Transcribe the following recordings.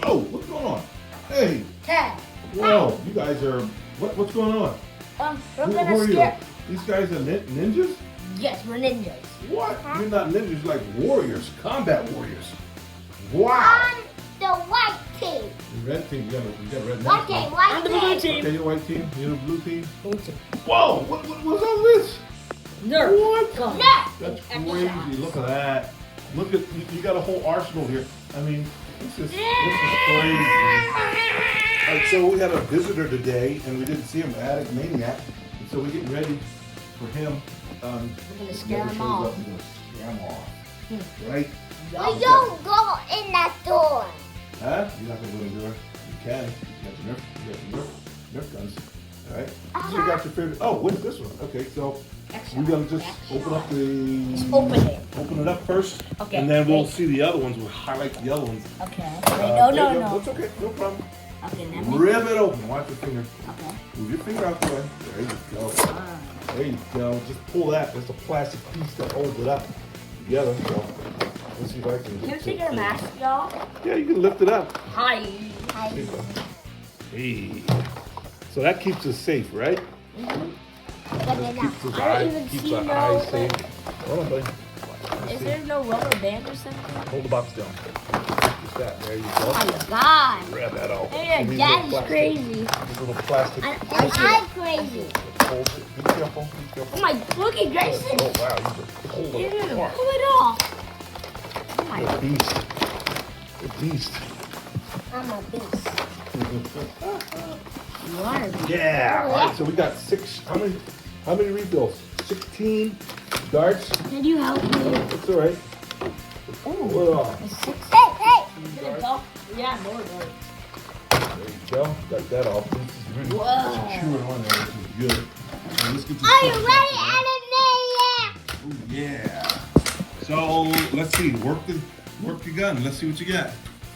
Oh, what's going on? Hey. Hey. Whoa, you guys are, what's going on? We're Who gonna are you? scare. These guys are ninjas? Yes, we're ninjas. What? You're not ninjas, you're like warriors, combat warriors. Wow. I'm the white team. The red team, you got red White team. team, white I'm the blue team. Okay, you're white team, you're the blue team. Blue team. Whoa, what's all this? Nerf. What? Go. Nerf. That's crazy. Look at that. Look at you got a whole arsenal here. I mean, this is crazy. All right, so we had a visitor today, and we didn't see him, Attic Maniac, and so we're getting ready for him. We're gonna scare never him shows off. up, we're gonna scare him off. Right? We don't go in that door. Huh? You're not gonna go in the door. You can. You got the Nerf guns. All right. So you got your favorite. Oh, what is this one? Okay, so we're gonna just open up the. Just open it. Open it up first. Okay. And then we'll see the other ones. We'll highlight the other ones. Okay. There Wait, you no. go. It's okay. No problem. Okay, let me. Rip it open. Watch your finger. Okay. Move your finger out the way. There you go. There you go. Just pull that. There's a plastic piece that holds it up together. So let's see if I can. Can you take your mask, y'all? Yeah, you can lift it up. Hi. There you go. Hey. So that keeps us safe, right? Keeps us I don't even keeps see our no, eyes safe. Hold on, buddy. Is there no rubber band or something? Hold the box down. Just that. There you go. Oh my God. Grab that out. Hey, These Daddy's little plastic- crazy. These little plastic. And I'm crazy. Hold it. Be careful. Be careful. Oh my, look at Grayson. Oh wow, you just hold Ew, it apart. pull it off. Oh my. A beast. A beast. I'm a beast. You are a beast. Yeah. All right. So we got six. How many refills? 16 darts. Can you help me? It's all right. Pull it off. It's 6. Hey, There you go. Yeah, more than. There you go. Got that off. This is really Whoa. secure on there, which is good. Now let's get this. are you stuff ready, out. Animaniac? Oh, yeah. So let's see. Work your gun. Let's see what you got.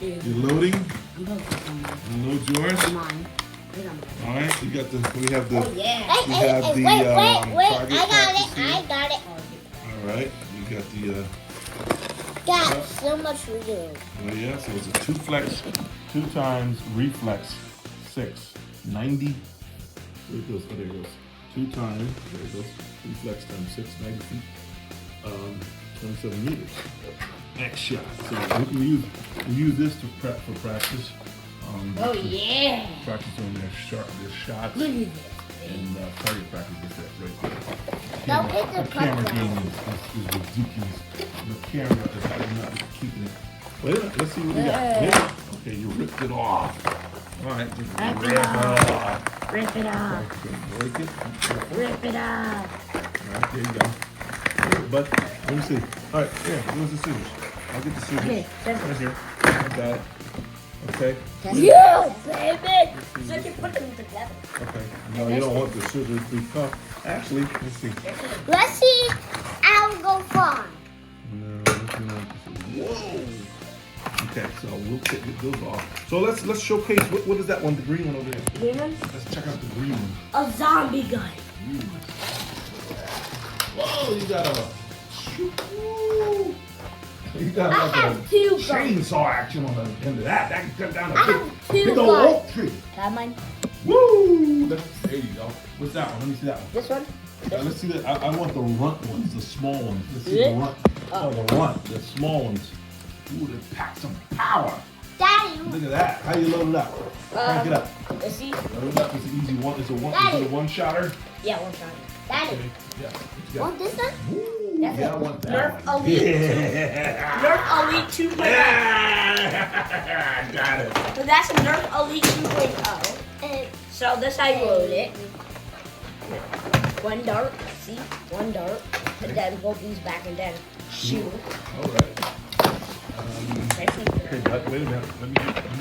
You're loading. Load yours. Mine. All right. You got the. We have the. Oh yeah. We Hey, have the, wait. target I got practice it. here. I got it. All right. You got the. Got so much to do. Oh yeah. So it's a 2 flex, 2 times reflex 6, 90. Where it goes? Oh, there it goes. 2 times. There it goes. Reflex times 6, 90 feet. 27 meters. X shot. So we can use this to prep for practice. Oh yeah. Practice on their shots Look at this. and target practice with that right there. Now hit the The camera cut game down. is ridiculous. The camera is not keeping it. Wait a minute, let's see what we got. Yeah. Okay, you ripped it off. All right, just Rip rip it it off. off. Rip it off. Okay, break it. Rip it off. All right, there you go. But let me see. All right, here, where's the scissors? I'll get the scissors. Okay, scissors. Right here. I got it. Okay. You baby. So you can put them together. Okay. No, you don't want the scissors to be tough. Actually, let's see. Let's see. I'll go far. No, let's not. Whoa. Okay, so we'll get those off. So let's showcase what is that one, the green one over there. Green one? Let's check out the green one. A zombie gun. Whoa, you got a woo. You got I like have a 2 guns. chainsaw action on the end of that. That can cut down a I big, have 2 big old guns. oak tree. Got mine? Woo! There you go. What's that one? Let me see that one. This one? Let's see that. I want the runt ones, the small ones. Let's see the runt. Oh, the runt, the small ones. Ooh, they pack some power. Daddy, Look at that. How you load it up? Crank it up. Let's see. Load it up. It's an easy one. It's a one. Is it a one-shotter? Yeah, one shot. Daddy, Okay. Yeah. What you got? want this one? Ooh, That's yeah, a I want that Nerf one. Elite. Yeah. Nerf Elite 2.0. Yeah. Got it. So that's a Nerf Elite 2.0. And So this how you load it. One dart, see? One dart. And then pull these back and then shoot. All right. Okay, but wait a minute. Let me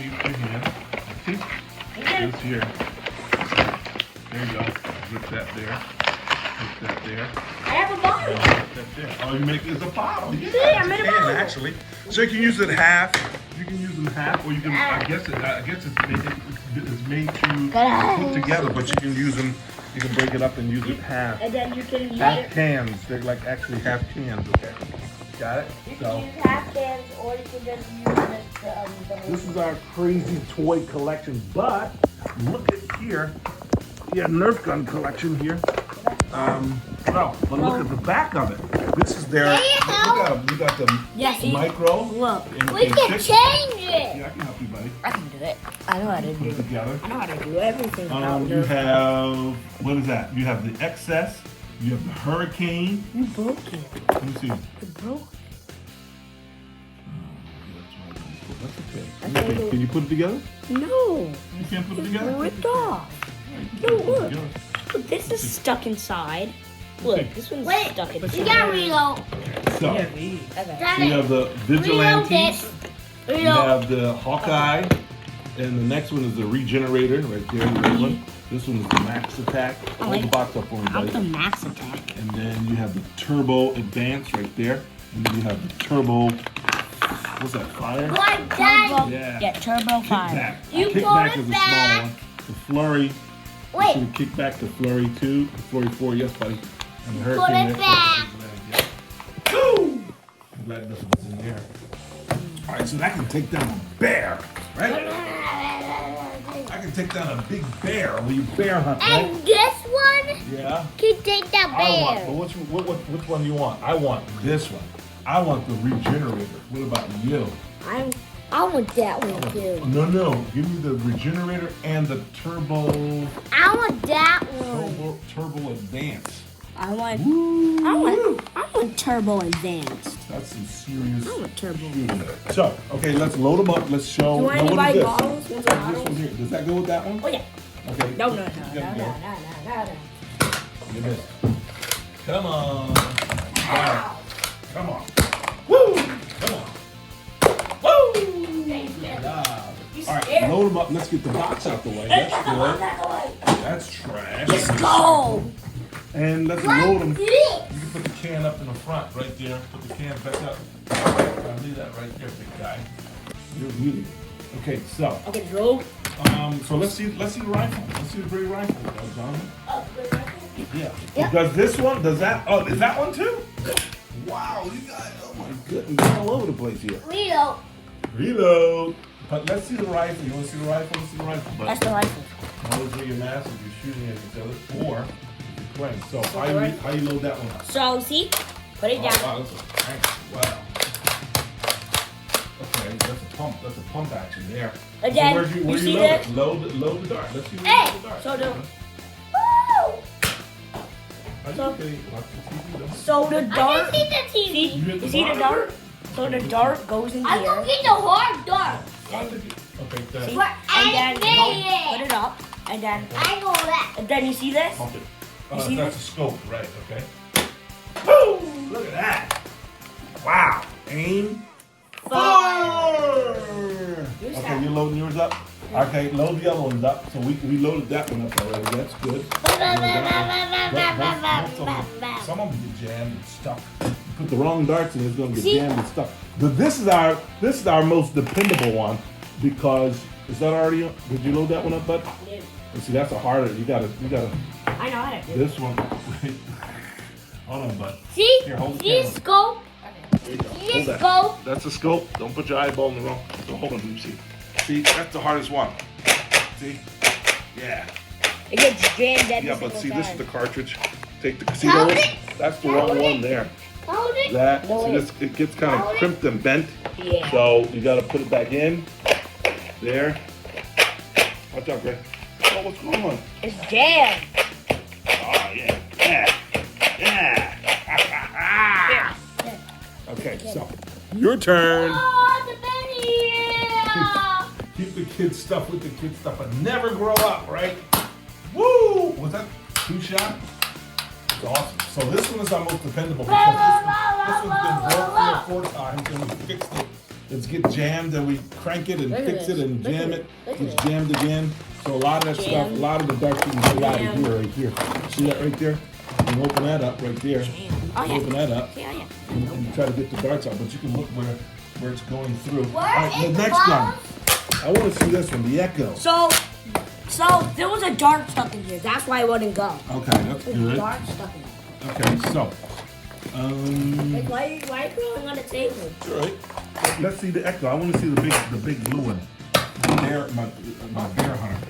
get your hand. See? This here. There you go. Rip that there. Rip that there. I have a bottle. Rip that there. Oh, you make it as a bottle. Yeah, See, I made a you can, bottle. actually. So you can use it half. You can use them half, or you can. I guess it's made to put together, but you can use them. You can break it up and use it half. And then you can use Half it. cans. They're like actually half cans. Okay. Got it. You can So. use half cans or you can just use it This is our crazy toy collection, but look at here. Yeah, Nerf gun collection here. But look at the back of it. This is their. Look at them. You got the micro. Look. We can change it. Yeah, I can help you, buddy. I can do it. I know how to Put do it it. together. I know how to do everything about You Nerf. have, what is that? You have the XS. You have the Hurricane. You broke it. Let me see. You broke it. That's okay. Can you put it together? No. You can't put it It's together? ripped off. No, look. Look, this is stuck inside. Look, this one's stuck You inside. got reload. So, Okay. you have the Vigilantes. You Reload. have the Hawkeye. And the next one is the Regenerator, right there. The red one. This one is the Max Attack. Hold the box up for me, I'm buddy. the Max Attack. And then you have the Turbo Advance right there. And then you have the Turbo, what's that, Fire? Like that. Yeah. Turbo Fire. Kickback. You Kickback put it is a back. small one. The Flurry. Wait. So kick back to Flurry 2, Flurry 4, yes, buddy. And the Put Hurricane. it back. Boom! I'm glad this one's in there. All right, so that can take down a bear, right? I can take down a big bear when you bear hunt, right? And this one Yeah. can take the I want, bear. but which one do you want? I want this one. I want the Regenerator. What about you? I want that one too. No. Give me the Regenerator and the Turbo I want that one. Turbo Advance. I want Woo! Turbo Advanced. That's some serious. I want Turbo. shooting. So, okay, let's load them up. Let's show. Do you want now, to what buy is this? bottles? Want some This bottles? one here. Does that go with that one? Oh yeah. Okay. No. Look at this. Come on. Wow. Come on. Woo! Come on. Woo! Good job. All right, load them up. Let's get the box out the way. That's good. That's trash. Let's go. And let's load them. You can put the can up in the front, right there. Put the can back up. I'll leave that right there, big guy. You're muted. Okay, so Okay, roll. so let's see the rifle. Let's see the big rifle, John. Yeah. Yep. Does this one? Does that? Oh, is that one too? Wow, you guys! Oh my goodness, you're all over the place here. Reload. Reload. But let's see the rifle. You want to see the rifle? Let's see the rifle. But That's the rifle. always wear your mask if you're shooting at each other, or if you're playing. So how you load that one up? So see, put it down. Oh, wow, that's a tank. Wow. Okay, that's a pump. That's a pump action there. And then, where you you see load this? it? Load the dart. Let's see where Hey, you load the dart. so the- Are you okay? Watch the TV though. So the I dart. can see the TV. You see the dart? So the dart goes in I'm here. gonna get the hard dart. Okay, See? But And then I go, made put it. it up. And then I know that. you see this? pump it. You see That's this? a scope, right? Okay. Woo! Look at that. Wow. Aim. Fire! Use Okay, that. you're loading yours up? Okay, load the other ones up. So we loaded that one up already. That's good. Some of them get jammed and stuck. You put the wrong darts in, it's gonna get jammed and stuck. But this is our most dependable one because is that already? Did you load that one up, bud? Dude, And see, that's a harder. You gotta. I know how to do it. This one. Hold on, bud. See? Here, hold the See camera. scope? There you go. See Hold that. scope? That's a scope. Don't put your eyeball in the wrong. So hold on, let me see. See, that's the hardest one. See? Yeah. It gets jammed every Yeah, but single see, time. this is the cartridge. Take the. See Hold those? it. That's the wrong one there. Hold it. That. No, See wait. this? It gets kind of Hold it. crimped and bent. Yeah. So you got to put it back in. There. Watch out, Greg. Oh, what's going on? It's jammed. Oh yeah. Yeah. Yeah. Okay, so your turn. Oh, the Benny. Keep the kids' stuff with the kids' stuff and never grow up, right? Woo! Was that 2 shot? It's awesome. So this one is our most dependable because this one's been broke 3 or 4 times and we fixed it. It's get jammed and we crank it and Look at fix it this. and Look jam at it. this. Look at It's this. jammed again. So a lot of that stuff, Jammed. a lot of the darts you can pull out of Jammed. here, right here. See that right there? You can open that up right there. Oh, yeah. Open that up Yeah. and try to get the darts out, but you can look where it's going through. Where All right, the is the next gun. box? I want to see this one, the Echo. So there was a dart stuck in here. That's why it wouldn't go. Okay, that's There's a good. dart stuck in it. Okay, so Like, why are you throwing on the table? It's all right. Let's see the Echo. I want to see the big blue one. Bear, my bear hunter.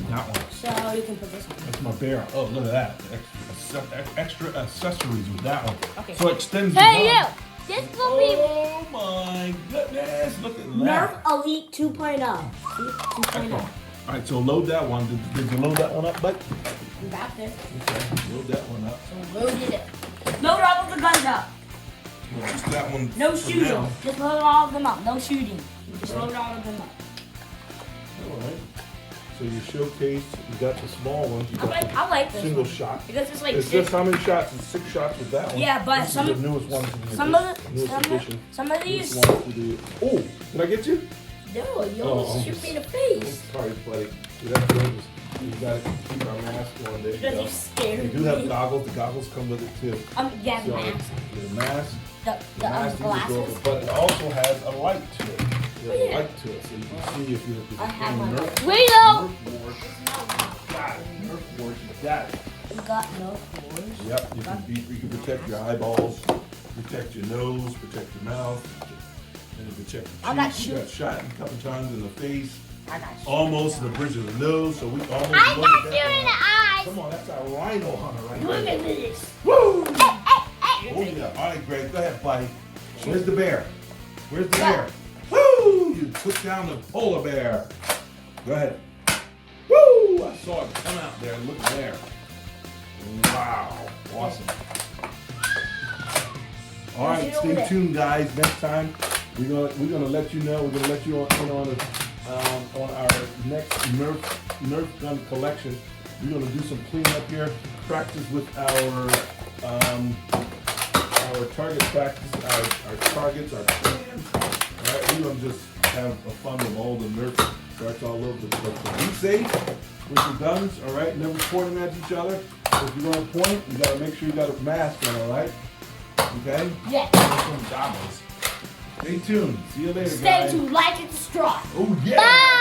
That one. So you can put this on. That's my bear. Oh, look at that. Extra accessories with that one. Okay. So it extends the Hey, gun. you. This will be. Oh my goodness. Look at Nerf that. Elite 2.0. See? 2.0. All right, so load that one. Did you load that one up, bud? You got this. Okay, load that one up. So loaded it. Load all of the guns up. Well, just that one. No for shooting. now. Just load all of them up. No shooting. Just load all of them up. All right. So you showcased, you got the small ones, you got I like the this single one. shot. Because it's like It's just how many shots? It's 6 shots with that one. Yeah, but this some- is the newest one to the some of the- newest edition. some of these. Newest one to the, oh, did I get you? No, you Oh, almost shoot me in the face. Sorry, buddy. See, that's dangerous. You gotta keep our mask on. There you Because go. you scared We me. do have goggles. The goggles come with it too. Yeah, So, mask. the mask. The The mask is glasses. adorable, but it also has a light to it. There's Oh, yeah. a light to it, so you can see if you're I have my light. Wait, though. Nerf wars. Got it. Nerf wars. You got it. You got no floors. Yep. You can protect your eyeballs, protect your nose, protect your mouth, and you protect your I got cheeks. You got shot a couple times in the face, I got you. almost in the bridge of the nose. So we almost. I loaded got that you in one the up. eyes. Come on, that's our rhino hunter right Look there. at this. Woo! Hey. Oh yeah. All right, Greg. Go ahead, buddy. Where's the bear? Where's the bear? Woo! You took down the polar bear. Go ahead. Woo! I saw it come out there. Look there. Wow. Awesome. All right, Let's get over stay there. tuned, guys. Next time we're gonna let you know. We're gonna let you in on our next Nerf gun collection. We're gonna do some cleanup here. Practice with our target practice, our targets, our plans. All right, we're gonna just have a fun with all the Nerf darts all over the place. So be safe with your guns. All right, never pointing at each other. If you're gonna point, you gotta make sure you got a mask on. All right. Okay? Yeah. Some goggles. Stay tuned. See you later, Stay guys. tuned. Like and subscribe. Oh, yeah. Bye.